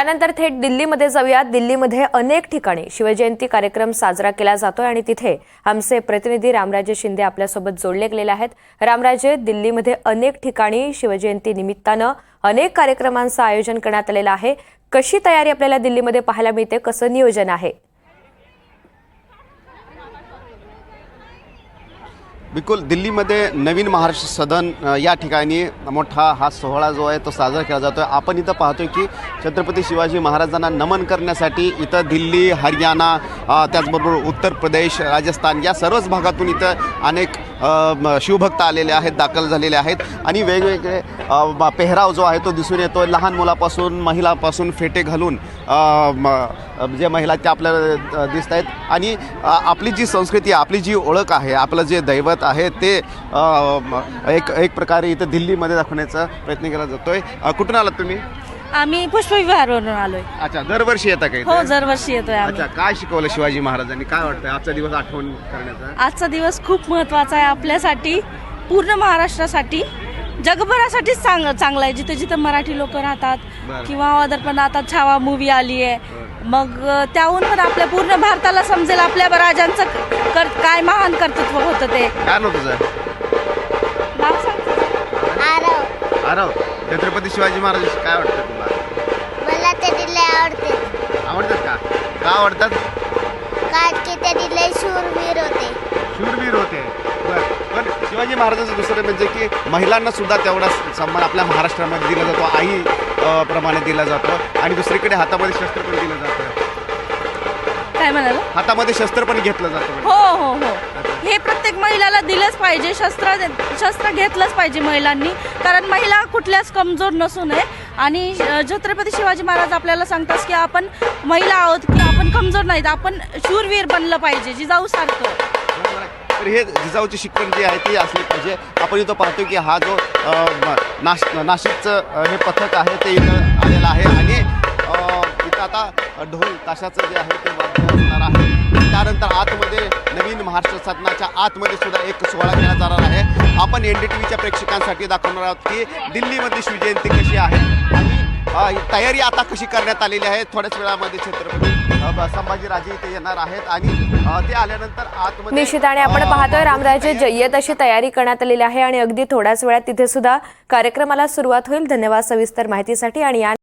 त्यानंतर थेट दिल्लीमध्ये जाऊया। दिल्लीमध्ये अनेक ठिकाणी शिवजयंती कार्यक्रम साजरा केला जातोय आणि तिथे आमचे प्रतिनिधी रामराजे शिंदे आपल्यासोबत जोडले गेलेले आहेत। रामराजे, दिल्लीमध्ये अनेक ठिकाणी शिवजयंती निमित्तानं अनेक कार्यक्रमांचं आयोजन करण्यात आलेलं आहे। कशी तयारी आपल्याला दिल्लीमध्ये पाहायला मिळते, कसं नियोजन आहे? बिलकुल, दिल्लीमध्ये नवीन महाराष्ट्र सदन या ठिकाणी मोठा हा सोहळा जो आहे तो साजरा केला जातो आहे। आपण इथं पाहतोय की छत्रपती शिवाजी महाराजांना नमन करण्यासाठी इथं दिल्ली, हरियाणा, त्याचबरोबर उत्तर प्रदेश, राजस्थान या सर्वच भागातून इथं अनेक शिवभक्त आलेले आहेत, दाखल झालेले आहेत आणि वेगवेगळे पेहराव जो आहे तो दिसून येतो। लहान मुलापासून महिलापासून फेटे घालून जे महिला त्या आपल्याला दिसत आहेत आणि आपली जी संस्कृती, आपली जी ओळख आहे, आपलं जे दैवत आहे ते एक प्रकारे इथं दिल्लीमध्ये दाखवण्याचा प्रयत्न केला जातोय। कुठून आलात तुम्ही? आम्ही पुष्पविहारवरून आलोय। अच्छा, दरवर्षी येता काही? हो, दरवर्षी येतोय आम्ही। अच्छा, काय शिकवलं शिवाजी महाराजांनी? काय वाटतं आजचा दिवस आठवण करण्याचा? आजचा दिवस खूप महत्त्वाचा आहे आपल्यासाठी, पूर्ण महाराष्ट्रासाठी, जगभरासाठीच चांगला आहे। जिथे जिथे मराठी लोक राहतात किंवा अदर पण आता छावा मूवी आली आहे, मग त्याहून पण आपल्या पूर्ण भारताला समजेल आपल्या राजांचं काय महान कर्तृत्व होतं ते। काय नाव तुझं? नाव सांग। आरव, छत्रपती शिवाजी महाराज काय वाटतं तुला? मला ते दिले आवडते। आवडतात का? का आवडतात? कारण की ते दिले शूरवीर होते। शूरवीर होते, पण शिवाजी महाराजांचं दुसरं म्हणजे की महिलांना सुद्धा तेवढा सन्मान आपल्या महाराष्ट्रामध्ये दिला जातो, आई प्रमाणे दिला जातो आणि दुसरीकडे हातामध्ये शस्त्र पण दिलं जातं। काय म्हणाल? हातामध्ये शस्त्र पण घेतलं जातं। हो हो हो, हे प्रत्येक महिलाला दिलंच पाहिजे। शस्त्र घेतलंच पाहिजे महिलांनी, कारण महिला कुठल्याच कमजोर नसू नये। आणि छत्रपती शिवाजी महाराज आपल्याला सांगतात की आपण महिला आहोत, की आपण कमजोर नाहीत, आपण शूरवीर बनलं पाहिजे, जिजाऊ सारखं। तर हे जिजाऊची शिकवण जी आहे ती असली पाहिजे। आपण इथं पाहतो की हा जो नाशिकचं हे पथक आहे ते इथं आलेलं आहे आणि इथं आता ढोल ताशाचं जे आहे ते वाद्य असणार आहे। त्यानंतर आतमध्ये नवीन महाराष्ट्र सदनाच्या आतमध्ये सुद्धा एक सोहळा केला जाणार आहे। आपण NDTVच्या प्रेक्षकांसाठी दाखवणार आहोत की दिल्लीमध्ये शिवजयंती कशी आहे आणि तयारी आता कशी करण्यात आलेली आहे। थोड्याच वेळामध्ये छत्रपती संभाजीराजे इथे येणार आहेत आणि ते आल्यानंतर आतमध्ये निश्चितपणे आपण पाहतोय रामराजे, जय्यत अशी तयारी करण्यात आलेली आहे आणि अगदी थोड्याच वेळात तिथे सुद्धा कार्यक्रमाला सुरुवात होईल। धन्यवाद सविस्तर माहितीसाठी। आणि